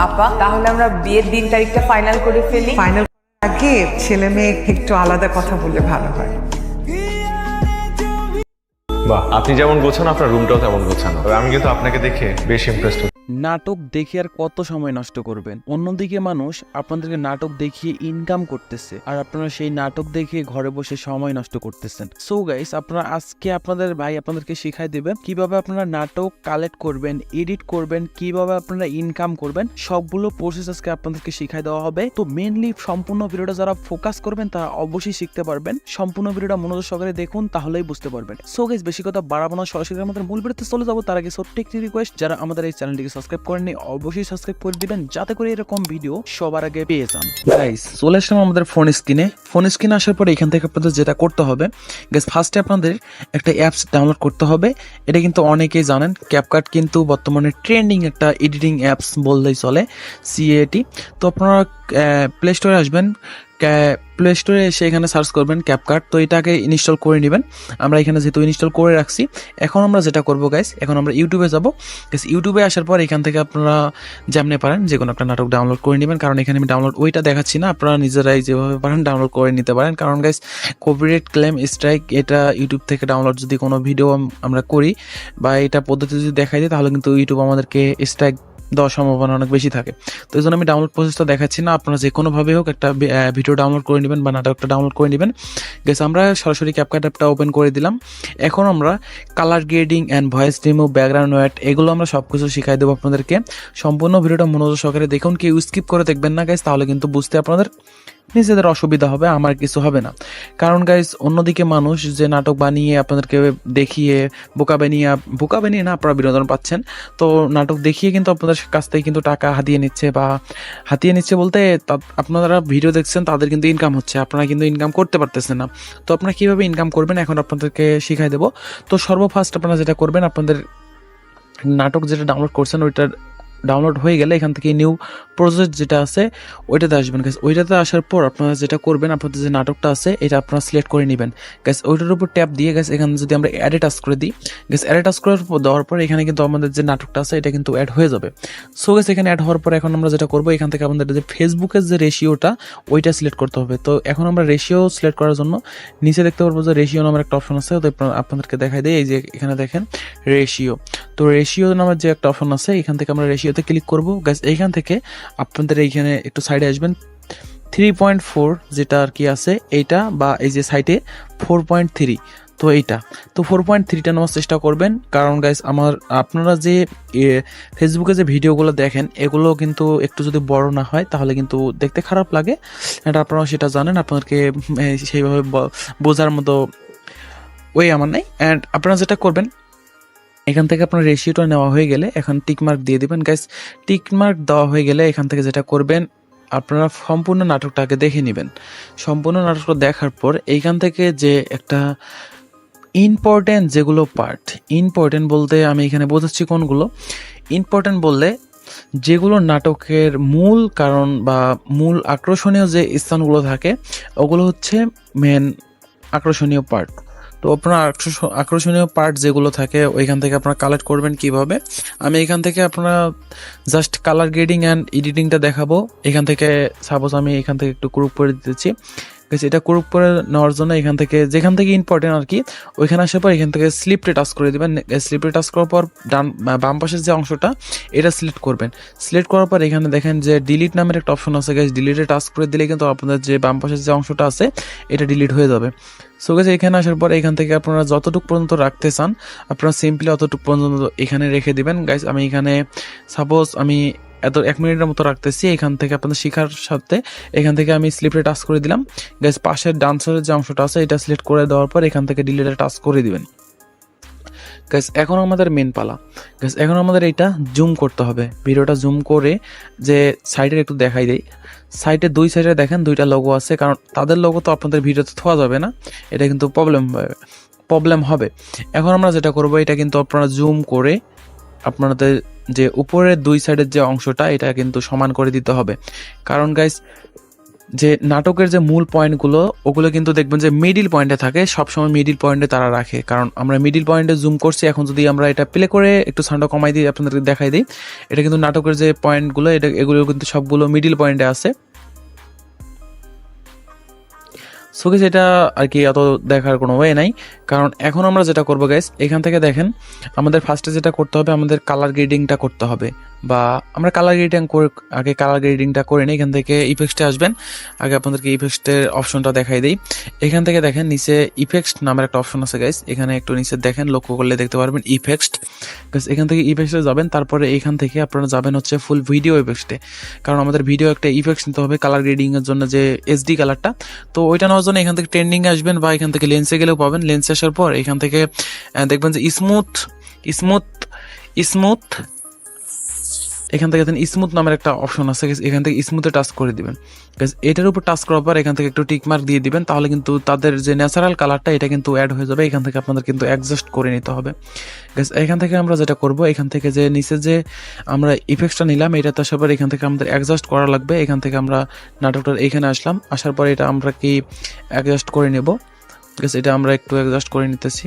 আপা তাহলে আমরা বিয়ের দিন তারিখটা ফাইনাল করে ফেলি। ফাইনাল আগে ছেলে মেয়ে একটু আলাদা কথা বললে ভালো হয়। বাহ, আপনি যেমন গোছানো আপনার রুমটাও তেমন গোছানো। তবে আমি কিন্তু আপনাকে দেখে বেশ ইমপ্রেসড। নাটক দেখে আর কত সময় নষ্ট করবেন? অন্যদিকে মানুষ আপনাদেরকে নাটক দেখিয়ে ইনকাম করতেছে আর আপনারা সেই নাটক দেখে ঘরে বসে সময় নষ্ট করতেছেন। সো গাইস, আপনারা আজকে আপনাদের ভাই আপনাদেরকে শিখাই দেবেন কিভাবে আপনারা নাটক কালেক্ট করবেন, এডিট করবেন, কিভাবে আপনারা ইনকাম করবেন, সবগুলো প্রসেস আজকে আপনাদেরকে শিখাই দেওয়া হবে। তো মেইনলি সম্পূর্ণ ভিডিওটা যারা ফোকাস করবেন তারা অবশ্যই শিখতে পারবেন। সম্পূর্ণ ভিডিওটা মনোযোগ সহকারে দেখুন, তাহলেই বুঝতে পারবেন। সো গাইস, বেশি কথা বাড়াবো না, সরাসরি আমাদের মূল ভিডিওতে চলে যাবো। তার আগে ছোট্ট একটি রিকোয়েস্ট, যারা আমাদের এই চ্যানেলটিকে সাবস্ক্রাইব করেননি অবশ্যই সাবস্ক্রাইব করে দিবেন, যাতে করে এরকম ভিডিও সবার আগে পেয়ে যান। গাইস, চলে আসলাম আমাদের ফোন স্ক্রিনে আসার পরে এখান থেকে আপনাদের যেটা করতে হবে গাইস, ফার্স্টে আপনাদের একটা অ্যাপস ডাউনলোড করতে হবে। এটা কিন্তু অনেকেই জানেন, ক্যাপকাট কিন্তু বর্তমানে ট্রেন্ডিং একটা এডিটিং অ্যাপস বললেই চলে, সিএটি। তো আপনারা প্লে স্টোরে আসবেন, প্লে স্টোরে এসে এখানে সার্চ করবেন ক্যাপকাট। তো এটাকে ইনস্টল করে নেবেন। আমরা এখানে যেহেতু ইনস্টল করে রাখছি, এখন আমরা যেটা করবো গাইস, এখন আমরা ইউটিউবে যাবো। ইউটিউবে আসার পর এখান থেকে আপনারা যেমনি পারেন যে কোনো একটা নাটক ডাউনলোড করে নেবেন, কারণ এখানে আমি ডাউনলোড ওইটা দেখাচ্ছি না, আপনারা নিজেরাই যেভাবে পারেন ডাউনলোড করে নিতে পারেন। কারণ গাইস, কপিরাইট ক্লেম স্ট্রাইক, এটা ইউটিউব থেকে ডাউনলোড যদি কোনো ভিডিও আমরা করি বা এটা পদ্ধতি যদি দেখাই দিই, তাহলে কিন্তু ইউটিউব আমাদেরকে স্ট্রাইক দেওয়ার সম্ভাবনা অনেক বেশি থাকে। তো এই জন্য আমি ডাউনলোড প্রসেসটা দেখাচ্ছি না, আপনারা যে কোনোভাবে হোক একটা ভিডিও ডাউনলোড করে নেবেন বা নাটকটা ডাউনলোড করে নেবেন। গেছে আমরা সরাসরি ক্যাপকাট অ্যাপটা ওপেন করে দিলাম। এখন আমরা colour grading and voice remove, background wait, এগুলো আমরা সব কিছু শিখাই দেবো আপনাদেরকে। সম্পূর্ণ ভিডিওটা মনোযোগ সহকারে দেখুন, কেউ স্কিপ করে দেখবেন না গাইস, তাহলে কিন্তু বুঝতে আপনাদের নিজেদের অসুবিধা হবে, আমার কিছু হবে না। কারণ গাইস, অন্যদিকে মানুষ যে নাটক বানিয়ে আপনাদেরকে দেখিয়ে বোকা বানিয়ে না আপনারা বিনোদন পাচ্ছেন। তো নাটক দেখিয়ে কিন্তু আপনাদের কাছ থেকে কিন্তু টাকা হাতিয়ে নিচ্ছে বলতে আপনারা ভিডিও দেখছেন, তাদের কিন্তু ইনকাম হচ্ছে, আপনারা কিন্তু ইনকাম করতে পারতেছেন না। তো আপনারা কীভাবে ইনকাম করবেন এখন আপনাদেরকে শিখাই দেবো। তো সর্বফার্স্ট আপনারা যেটা করবেন, আপনাদের নাটক যেটা ডাউনলোড করছেন ওইটার ডাউনলোড হয়ে গেলে এখান থেকে নিউ প্রজেক্ট যেটা আছে ওইটাতে আসবেন গাইস। ওইটাতে আসার পর আপনারা যেটা করবেন, আপনাদের যে নাটকটা আছে এটা আপনারা সিলেক্ট করে নেবেন গাইস। ওইটার উপর ট্যাপ দিয়ে গাইস, এখানে যদি আমরা অ্যাডে টাচ করে দিই গাইস, অ্যাডে টাচ করার পর দেওয়ার পর এখানে কিন্তু আমাদের যে নাটকটা আছে এটা কিন্তু অ্যাড হয়ে যাবে। সো গাইস, এখানে অ্যাড হওয়ার পর এখন আমরা যেটা করবো, এখান থেকে আমাদের যে ফেসবুকের যে রেশিওটা ওইটা সিলেক্ট করতে হবে। তো এখন আমরা রেশিও সিলেক্ট করার জন্য নিচে দেখতে পারবো যে রেশিও নামের একটা অপশন আছে। তো আপনাদেরকে দেখাই দেয়, এই যে এখানে দেখেন রেশিও। তো রেশিও নামের যে একটা অপশন আছে, এখান থেকে আমরা রেশিওতে ক্লিক করবো গাইস। এইখান থেকে আপনাদের এইখানে একটু সাইডে আসবেন, 3.4 যেটা আর কি আছে এইটা, বা এই যে সাইটে 4.3, তো এইটা, তো 4.3টা নেওয়ার চেষ্টা করবেন। কারণ গাইস, আপনারা যে ফেসবুকে যে ভিডিওগুলো দেখেন এগুলো কিন্তু একটু যদি বড় না হয় তাহলে কিন্তু দেখতে খারাপ লাগে, এটা আপনারাও সেটা জানেন, আপনাদেরকে সেইভাবে বোঝার মতো ওই আমার নাই। অ্যান্ড আপনারা যেটা করবেন, এখান থেকে আপনার রেশিওটা নেওয়া হয়ে গেলে এখন টিকমার্ক দিয়ে দিবেন গাইস। টিকমার্ক দেওয়া হয়ে গেলে এখান থেকে যেটা করবেন, আপনারা সম্পূর্ণ নাটকটাকে দেখে নেবেন। সম্পূর্ণ নাটকটা দেখার পর এইখান থেকে যে একটা ইম্পর্টেন্ট যেগুলো পার্ট, ইম্পর্টেন্ট বলতে আমি এখানে বোঝাচ্ছি কোনগুলো ইম্পর্টেন্ট বললে, যেগুলো নাটকের মূল কারণ বা মূল আকর্ষণীয় যে স্থানগুলো থাকে ওগুলো হচ্ছে মেন আকর্ষণীয় পার্ট। তো আপনার আকর্ষণীয় পার্ট যেগুলো থাকে ওইখান থেকে আপনারা কালেক্ট করবেন কিভাবে, আমি এখান থেকে আপনারা জাস্ট কালার গ্রেডিং অ্যান্ড এডিটিংটা দেখাবো। এখান থেকে সাপোজ আমি এখান থেকে একটু গ্রুপ করে দিতেছি, এটা গ্রুপ করে নেওয়ার জন্য এখান থেকে যেখান থেকে ইম্পর্টেন্ট আর কি ওইখানে আসার পর এখান থেকে স্লিপে টাচ করে দেবেন। স্লিপে টাচ করার পর বাম পাশের যে অংশটা এটা সিলেক্ট করবেন। সিলেক্ট করার পর এখানে দেখেন যে ডিলিট নামের একটা অপশন আছে গাইস, ডিলিটে টাচ করে দিলে কিন্তু আপনাদের যে বাম পাশের যে অংশটা আছে এটা ডিলিট হয়ে যাবে। সো গাইস, এখানে আসার পর এখান থেকে আপনারা যতটুকু পর্যন্ত রাখতে চান আপনারা সিম্পলি অতটুকু পর্যন্ত এখানে রেখে দিবেন গাইস। আমি এখানে সাপোজ আমি 1 মিনিটের মতো রাখতেছি। এখান থেকে আপনাদের শেখার সাথে এখান থেকে আমি স্লিপে টাচ করে দিলাম গাইস। পাশের ডান্সারের যে অংশটা আছে এটা সিলেক্ট করে দেওয়ার পর এখান থেকে ডিলিটে টাচ করে দিবেন গাইস। এখন আমাদের মেন পালা গাইস, এখন আমাদের এইটা জুম করতে হবে, ভিডিওটা জুম করে যে সাইডের একটু দেখাই দেই। সাইডে দুই সাইডে দেখেন দুইটা লোগো আছে, কারণ তাদের লোগো তো আপনাদের ভিডিওতে থোয়া যাবে না, এটা কিন্তু প্রবলেম হবে। এখন আমরা যেটা করব, এটা কিন্তু আপনারা জুম করে আপনাদের যে উপরের দুই সাইডের যে অংশটা এটা কিন্তু সমান করে দিতে হবে। কারণ গাইস, যে নাটকের যে মূল পয়েন্টগুলো ওগুলো কিন্তু দেখবেন যে মিডিল পয়েন্টে থাকে, সবসময় মিডিল পয়েন্টে তারা রাখে, কারণ আমরা মিডিল পয়েন্টে জুম করছি। এখন যদি আমরা এটা প্লে করে একটু সাউন্ডটা কমাই দিই, আপনাদেরকে দেখাই দিই, এটা কিন্তু নাটকের যে পয়েন্টগুলো এগুলো কিন্তু সবগুলো মিডিল পয়েন্টে আছে। সো গাইস এটা আর কি অত দেখার কোনো ওয়ে নাই, কারণ এখন আমরা যেটা করবো গাইস, এখান থেকে দেখেন আমাদের ফার্স্টে যেটা করতে হবে, আমাদের কালার গ্রেডিংটা করতে হবে, বা আমরা কালার গ্রেডিং করে আগে কালার গ্রেডিংটা করে নিই। এখান থেকে ইফেক্টসে আসবেন, আগে আপনাদেরকে ইফেক্টসের অপশনটা দেখাই দিই। এখান থেকে দেখেন নিচে ইফেক্টস নামের একটা অপশন আছে গাইস, এখানে একটু নিচে দেখেন, লক্ষ্য করলে দেখতে পারবেন ইফেক্টস। গাইস এখান থেকে ইফেক্টসে যাবেন, তারপরে এখান থেকে আপনারা যাবেন হচ্ছে ফুল ভিডিও ইফেক্টসে, কারণ আমাদের ভিডিও একটা ইফেক্টস নিতে হবে কালার গ্রেডিংয়ের জন্য, যে এইচডি কালারটা। তো ওইটা নেওয়ার জন্য এখান থেকে ট্রেন্ডিং আসবেন, বা এখান থেকে লেন্সে গেলেও পাবেন। লেন্সে আসার পর এখান থেকে দেখবেন যে স্মুথ এখান থেকে স্মুথ নামের একটা অপশন আছে, এখান থেকে স্মুথে টাচ করে দিবেন। এটার উপর টাচ করার পর এখান থেকে একটু টিক মার্ক দিয়ে দিবেন, তাহলে কিন্তু তাদের যে ন্যাচারাল কালারটা এটা কিন্তু অ্যাড হয়ে যাবে। এখান থেকে আপনাদের কিন্তু অ্যাডজাস্ট করে নিতে হবে। এখান থেকে আমরা যেটা করব, এখান থেকে যে নিচে যে আমরা ইফেক্টসটা নিলাম, এটাতে আসার পর এখান থেকে আমাদের অ্যাডজাস্ট করা লাগবে। এখান থেকে আমরা নাটকটার এখানে আসলাম, আসার পর এটা আমরা কি অ্যাডজাস্ট করে নেব। এটা আমরা একটু অ্যাডজাস্ট করে নিতেছি।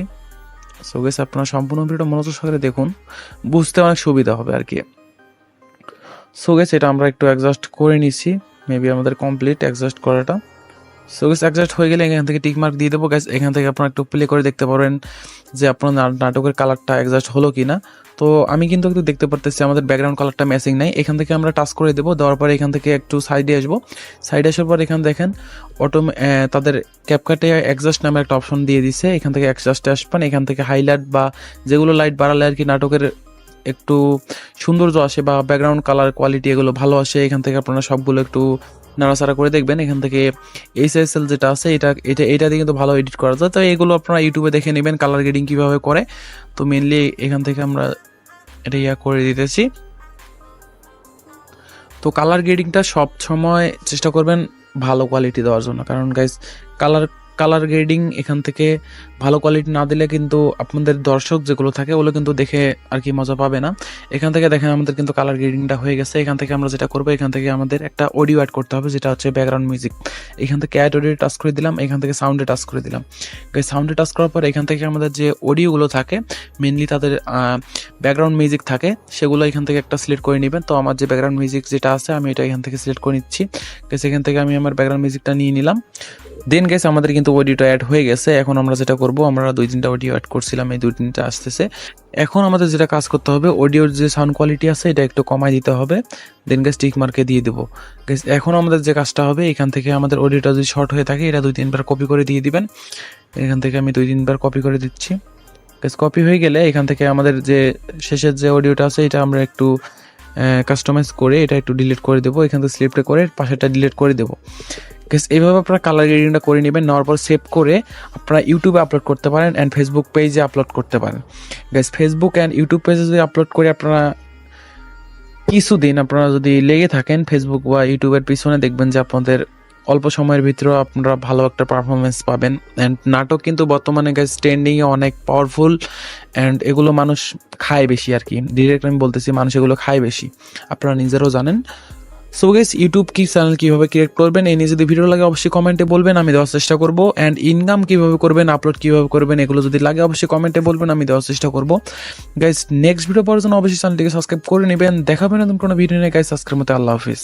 সো গেস আপনারা সম্পূর্ণ ভিডিওটা মনোযোগ সহকারে দেখুন, বুঝতে অনেক সুবিধা হবে আর কি। সো গেস এটা আমরা একটু অ্যাডজাস্ট করে নিছি, মেবি আমাদের কমপ্লিট অ্যাডজাস্ট করাটা। সো গেস অ্যাডজাস্ট হয়ে গেলে এখান থেকে টিক মার্ক দিয়ে দেবো। গাইস এখান থেকে আপনারা একটু প্লে করে দেখতে পারেন যে আপনার নাটকের কালারটা অ্যাডজাস্ট হলো কি না। তো আমি কিন্তু একটু দেখতে পারতেছি আমাদের ব্যাকগ্রাউন্ড কালারটা ম্যাচিং নাই। এখান থেকে আমরা টাচ করে দেবো, দেওয়ার পরে এখান থেকে একটু সাইডে আসবো। সাইডে আসার পর এখানে দেখেন তাদের ক্যাপকাটে অ্যাডজাস্ট নামে একটা অপশন দিয়ে দিছে, এখান থেকে অ্যাডজাস্টে আসবেন। এখান থেকে হাইলাইট বা যেগুলো লাইট বাড়ালে আর কি নাটকের একটু সৌন্দর্য আসে বা ব্যাকগ্রাউন্ড কালার কোয়ালিটি এগুলো ভালো আসে, এখান থেকে আপনারা সবগুলো একটু নাড়াচাড়া করে দেখবেন। এখান থেকে এইচএসএল যেটা আছে এটা দিয়ে কিন্তু ভালো এডিট করা যায়। তো এগুলো আপনারা ইউটিউবে দেখে নেবেন কালার গ্রেডিং কীভাবে করে। তো মেনলি এখান থেকে আমরা এটা করে দিতেছি। তো কালার গ্রেডিংটা সব সময় চেষ্টা করবেন ভালো কোয়ালিটি দেওয়ার জন্য, কারণ গাইস কালার গ্রেডিং এখান থেকে ভালো কোয়ালিটি না দিলে কিন্তু আপনাদের দর্শক যেগুলো থাকে ওগুলো কিন্তু দেখে আর কি মজা পাবে না। এখান থেকে দেখেন আমাদের কিন্তু কালার গ্রেডিংটা হয়ে গেছে। এখান থেকে আমরা যেটা করবো, এখান থেকে আমাদের একটা অডিও অ্যাড করতে হবে, যেটা হচ্ছে ব্যাকগ্রাউন্ড মিউজিক। এখান থেকে অ্যাড অডিও টাচ করে দিলাম, এখান থেকে সাউন্ডে টাচ করে দিলাম। সাউন্ডে টাচ করার পর এখান থেকে আমাদের যে অডিওগুলো থাকে, মেনলি তাদের ব্যাকগ্রাউন্ড মিউজিক থাকে, সেগুলো এখান থেকে একটা সিলেক্ট করে নেবেন। তো আমার যে ব্যাকগ্রাউন্ড মিউজিক যেটা আছে আমি এটা এখান থেকে সিলেক্ট করে নিচ্ছি। এখান থেকে আমি আমার ব্যাকগ্রাউন্ড মিউজিকটা নিয়ে নিলাম। দেন গেছে আমাদের কিন্তু অডিওটা অ্যাড হয়ে গেছে। এখন আমরা যেটা করব, আমরা 2-3টা অডিও অ্যাড করছিলাম, এই 2-3টা আসতেছে। এখন আমাদের যেটা কাজ করতে হবে, অডিওর যে সাউন্ড কোয়ালিটি আছে এটা একটু কমাই দিতে হবে। দেন গেস টিক মার্কে দিয়ে দেবো। এখন আমাদের যে কাজটা হবে, এখান থেকে আমাদের অডিওটা যদি শর্ট হয়ে থাকে এটা 2-3বার কপি করে দিয়ে দিবেন। এখান থেকে আমি 2-3বার কপি করে দিচ্ছি। কপি হয়ে গেলে এখান থেকে আমাদের যে শেষের যে অডিওটা আছে এটা আমরা একটু কাস্টমাইজ করে এটা একটু ডিলিট করে দেবো। এখান থেকে সিলেক্ট করে পাশেটা ডিলিট করে দেবো। এইভাবে আপনারা কালার গ্রেডিংটা করে নেবেন। নেওয়ার পর সেভ করে আপনারা ইউটিউবে আপলোড করতে পারেন অ্যান্ড ফেসবুক পেজে আপলোড করতে পারেন। ফেসবুক অ্যান্ড ইউটিউব পেজে যদি আপলোড করে আপনারা কিছুদিন আপনারা যদি লেগে থাকেন ফেসবুক বা ইউটিউবের পিছনে, দেখবেন যে আপনাদের অল্প সময়ের ভিতরে আপনারা ভালো একটা পারফরমেন্স পাবেন। অ্যান্ড নাটক কিন্তু বর্তমানে ট্রেন্ডিংয়ে অনেক পাওয়ারফুল, অ্যান্ড এগুলো মানুষ খায় বেশি আর কি। ডিরেক্ট আমি বলতেছি, মানুষ এগুলো খায় বেশি, আপনারা নিজেরাও জানেন। সো গাইস ইউটিউব কি চ্যানেল কীভাবে ক্রিয়েট করবেন এই নিয়ে যদি ভিডিও লাগে অবশ্যই কমেন্টে বলবেন, আমি দেওয়ার চেষ্টা করবো। অ্যান্ড ইনকাম কীভাবে করবেন, আপলোড কীভাবে করবেন, এগুলো যদি লাগে অবশ্যই কমেন্টে বলবেন, আমি দেওয়ার চেষ্টা করবো। গাইস নেক্সট ভিডিও পাওয়ার জন্য অবশ্যই চ্যানেলটিকে সাবস্ক্রাইব করে নেবেন। দেখাবেন নতুন কোনো ভিডিও নিয়ে। গাইস আজকের মতো আল্লাহ হাফিজ।